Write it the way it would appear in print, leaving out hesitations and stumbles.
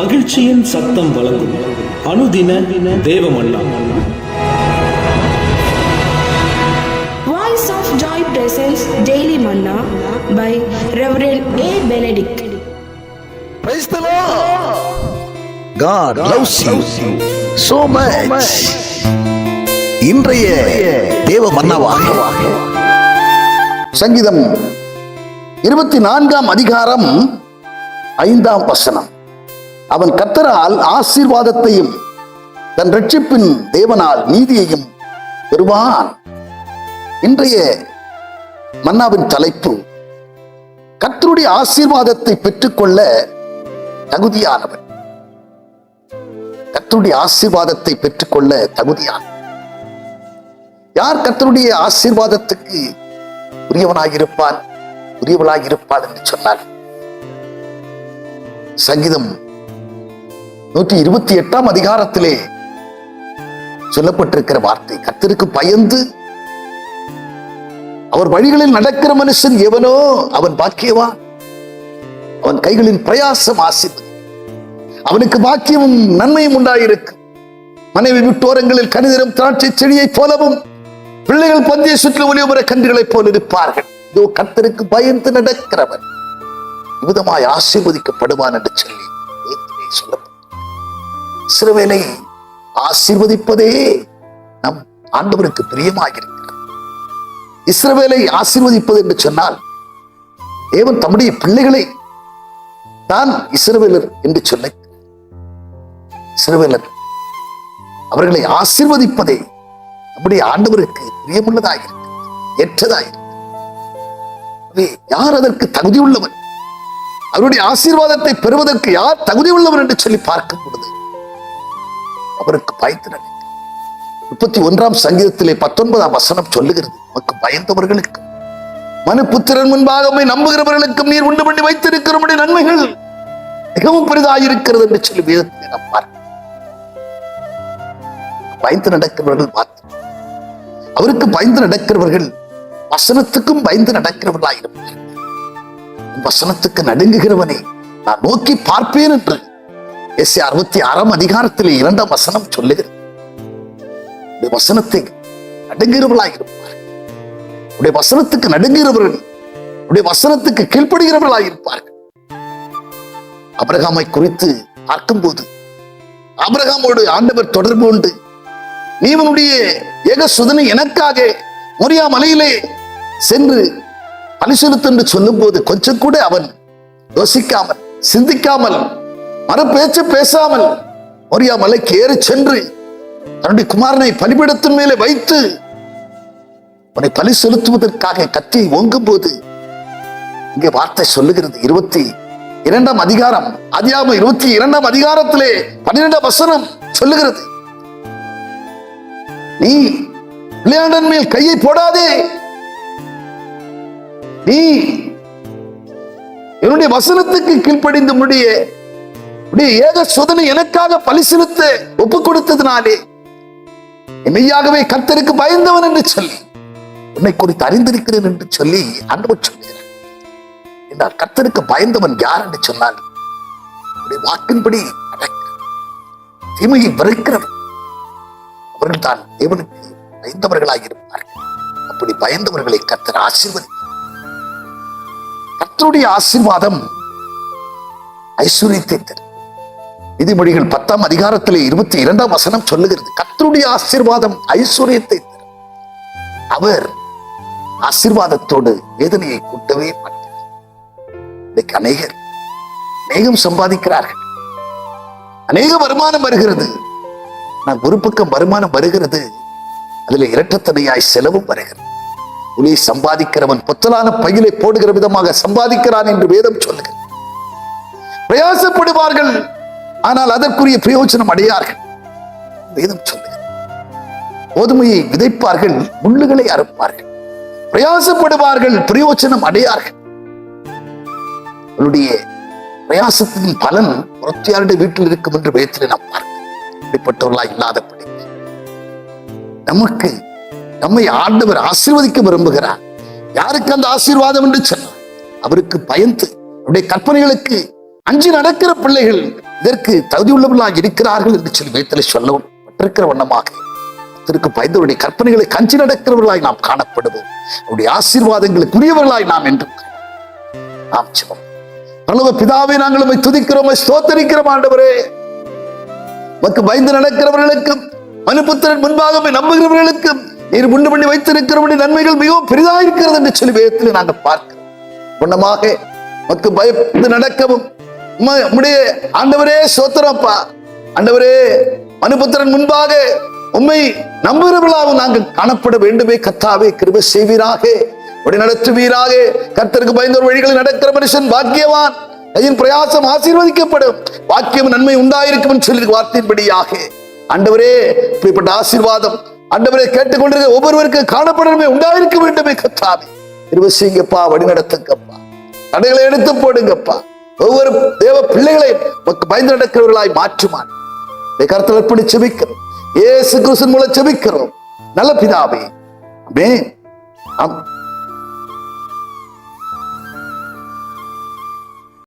மகிழ்ச்சியின் சத்தம் வழங்கும் அனுதின தேவமன்னா. Voice of Joy presents Daily Manna by Reverend A. Benedict. Praise the Lord. God loves you so much. இன்றைய தேவ மன்னாவாக சங்கீதம் 24 அதிகாரம் 5 வசனம். அவன் கர்த்தரால் ஆசீர்வாதத்தையும் தன் இரட்சிப்பின் தேவனால் நீதியையும் பெறுவான். இன்றைய மன்னாவின் தலைப்பு, கர்த்தருடைய ஆசீர்வாதத்தை பெற்றுக்கொள்ள தகுதியானவன். கர்த்தருடைய ஆசீர்வாதத்தை பெற்றுக்கொள்ள தகுதியானவன் யார்? கர்த்தருடைய ஆசீர்வாதத்துக்கு உரியவனாயிருப்பான், உரியவளாயிருப்பாள் என்று சொன்னார். சங்கீதம் 128 அதிகாரத்திலே சொல்லப்பட்டிருக்கிற வார்த்தை, கர்த்தருக்கு பயந்து அவர் வழிகளில் நடக்கிற மனுஷன் எவனோ அவன் பாக்கியவான், அவன் கைகளின் பிரயாசம் ஆசீர்வதி, அவனுக்கு பாக்கியமும் நன்மையும் உண்டாயிருக்கு. மனைவி விட்டோரங்களில் கனிதரும் திராட்சை செடியை போலவும் பிள்ளைகள் பந்திய சுற்றில் ஒளியுற கன்றுகளைப் போல இருப்பார்கள். இதோ கர்த்தருக்கு பயந்து நடக்கிறவன் விதமாய் ஆசீர்வதிக்கப்படுவான் என்று சொல்லி சொல்லப்படும். இஸ்ரவேலை ஆசீர்வதிப்பதே நம் ஆண்டவருக்கு பிரியமாயிருக்கிறது. இஸ்ரவேலை ஆசீர்வதிப்பது என்று சொன்னால் தேவன் தம்முடைய பிள்ளைகளை தான் இஸ்ரவேலர் என்று சொல்ல, இஸ்ரவேலர் அவர்களை ஆசீர்வதிப்பதே நம்முடைய ஆண்டவருக்கு பிரியமுள்ளதாயிருக்கு, ஏற்றதாயிருக்கு. யார் அதற்கு தகுதி உள்ளவன்? அவருடைய ஆசீர்வாதத்தை பெறுவதற்கு யார் தகுதி உள்ளவர் என்று சொல்லி பார்க்கும் பொழுது அவருக்கு பயந்து நடக்க. 31 சங்கீதத்திலே 19 வசனம் சொல்லுகிறது, உனக்கு பயந்தவர்களுக்கு மனுபுத்திரன் முன்பாக நம்புகிறவர்களுக்கும் நீர் உண்டு பண்ணி வைத்திருக்கிற நன்மைகள் மிகவும் பெரிதாயிருக்கிறது என்று சொல்லி வேதத்திலே நாம் பார்க்கிறோம். பயந்து நடக்கிறவர்கள் மாத்திரம், அவருக்கு பயந்து நடக்கிறவர்கள் வசனத்துக்கும் பயந்து நடக்கிறவர்களாயிருப்பார்கள். வசனத்துக்கு நடுங்குகிறவனை நான் நோக்கி பார்ப்பேன் என்று எஸ்ஐயா 66 அதிகாரத்திலே 2 வசனம் சொல்லுகிறது. வசனத்தை நடுங்குகிறவர்களாயிருப்பார்கள், உடைய வசனத்துக்கு நடுங்குகிறவர்கள் உடைய வசனத்துக்கு கீழ்ப்படுகிறவர்களாயிருப்பார்கள். ஆபிரகாமை குறித்து பார்க்கும்போது ஆபிரகாமோடு ஆண்டவர் தொடர்பு உண்டு. நீ உன்னுடைய ஏகசுதனை எனக்காக மோரியா மலையிலே சென்று பலி செலுத்து என்று சொல்லும் போது கொஞ்சம் கூட அவன் யோசிக்காமல், சிந்திக்காமல், மறுபேச்சு பேசாமல் மோரியா மலைக்கு ஏறி சென்று தன்னுடைய குமாரனை பலிபீடத்தின் மேலே வைத்து அவனை பலி செலுத்துவதற்காக கத்தியை ஓங்கும் போது இங்கே வார்த்தை சொல்லுகிறது. 22 அதிகாரம், ஆதியாகமம் 22 அதிகாரத்திலே 12 வசனம் சொல்லுகிறது, நீ பிள்ளையாண்டன் மேல் கையை போடாதே, நீ என்னுடைய வசனத்துக்கு கீழ்ப்படிந்து உன்னுடைய ஏக சோதனை எனக்காக பலி செலுத்த ஒப்புக் கொடுத்ததினாலே மெய்யாகவே கர்த்தருக்கு பயந்தவன் என்று சொல்லி உன்னை குறித்து அறிந்திருக்கிறேன் என்று சொல்லி ஆண்டவர் சொல்லுகிறார். என்றால் கர்த்தருக்கு பயந்தவன் யார் என்று சொன்னால் வாக்கின்படி தீமையை வெறுக்கிறவன், அவர்கள் தான் தேவனுக்கு பயந்தவர்களாக இருப்பார்கள். அப்படி பயந்தவர்களை கர்த்தர் ஆசீர்வதி. கர்த்தருடைய ஆசீர்வாதம் ஐஸ்வர்யத்தை தரும். நீதிமொழிகள் 10 அதிகாரத்திலே 22 வசனம் சொல்லுகிறது, கர்த்தருடைய ஆசீர்வாதம் ஐஸ்வர்யத்தை தரும். அவர் ஆசீர்வாதத்தோடு வேதனையை கூட்டவே மாட்டார். இன்னைக்கு அநேகம் சம்பாதிக்கிறார்கள், அநேக வருமானம் வருகிறது. நான் ஒரு பக்கம் வருமானம் வருகிறது, அதில் இரட்டத்தனையாய் செலவும் வருகிறது. உலி சம்பாதிக்கிறவன் பொத்தலான பையிலை போடுகிற விதமாக சம்பாதிக்கிறான் என்று வேதம் சொல்லுகிறது. பிரயாசப்படுவார்கள், ஆனால் அதற்குரிய பிரயோஜனம் அடையார்கள். வேதம் சொல்லுகிறது, கோதுமையை விதைப்பார்கள், முள்ளுகளை அறுப்பார்கள். பிரயாசப்படுவார்கள், பிரயோஜனம் அடையார்கள். அவருடைய பிரயாசத்தின் பலன் புறத்தியாருடைய வீட்டில் இருக்கும் என்று வேதத்திலே நாம் பார்க்கிறோம். இப்படிப்பட்டவர்களா இல்லாதபடி நம்மை ஆண்டவர் ஆசீர்வதிக்க விரும்புகிறார். யாருக்கு அந்த ஆசீர்வாதம் என்று சொன்னார்? அவருக்கு பயந்து அவருடைய கற்பனைகளுக்கு அஞ்சி நடக்கிற பிள்ளைகள் இதற்கு தகுதியுள்ளவர்களாக இருக்கிறார்கள் என்று சொல்லி வேதத்திலே சொல்லப்பட்டிருக்கிற வண்ணமாக கர்த்தருக்கு பயந்தவருடைய கற்பனைகளை கஞ்சி நடக்கிறவர்களாய் நாம் காணப்படுவோம். அவருடைய ஆசீர்வாதங்களுக்குரியவர்களாய் நாம் என்றும் நாம் ஜெபம். பரலோக பிதாவே, நாங்கள் உம்மை துதிக்கிறோம், ஸ்தோத்தரிக்கிறோம். ஆண்டவரே, உமக்கு பயந்து நடக்கிறவர்களுக்கும் மனுபுத்திரன் முன்பாக நம்புகிறவர்களுக்கும் நீர் முண்டு பண்ணி வைத்திருக்கிறவருடைய நன்மைகள் மிகவும் பெரிதாயிருக்கிறது என்று சொல்லி வேதத்தில் நாங்கள் பார்க்கிறோம். குணமாக உமக்கு பயந்து நடக்கவும் உம்முடைய ஆண்டவரே ஸ்தோத்திரப்பா. ஆண்டவரே, மனுபுத்திரன் முன்பாக உம்மை நம்புகிறவர்களாகவும் நாங்கள் காணப்பட வேண்டுமே. கர்த்தாவே, கிருபை செய்வீராக, வழி நடத்துவீராக. கர்த்தருக்கு பயந்தோர் வழிகளில் நடக்கிற மனுஷன் பாக்கியவான், அதன் பிரயாசம் ஆசீர்வதிக்கப்படும், வாக்கியம் நன்மை உண்டாயிருக்கும் சொல்லி வார்த்தையின்படியாக ஆண்டவரே, இப்படிப்பட்ட ஆசீர்வாதம் ஆண்டவரே கேட்டுக்கொண்டிருக்க ஒவ்வொருவருக்கு காணப்படணுமே, உண்டாயிருக்க வேண்டுமே. கர்த்தாவே, கிருபை செய்யுங்கப்பா, வழி நடத்துங்கப்பா, தடைகளை எடுத்து போடுங்கப்பா. ஒவ்வொரு தேவ பிள்ளைகளையும் பயந்து நடக்கிறவர்களாய் மாற்றுமான் கருத்தில் எப்படி செபிக்கிறோம், இயேசு கிறிஸ்துவின் மூலம் செபிக்கிறோம் நல்ல பிதாவே. ஆமென்.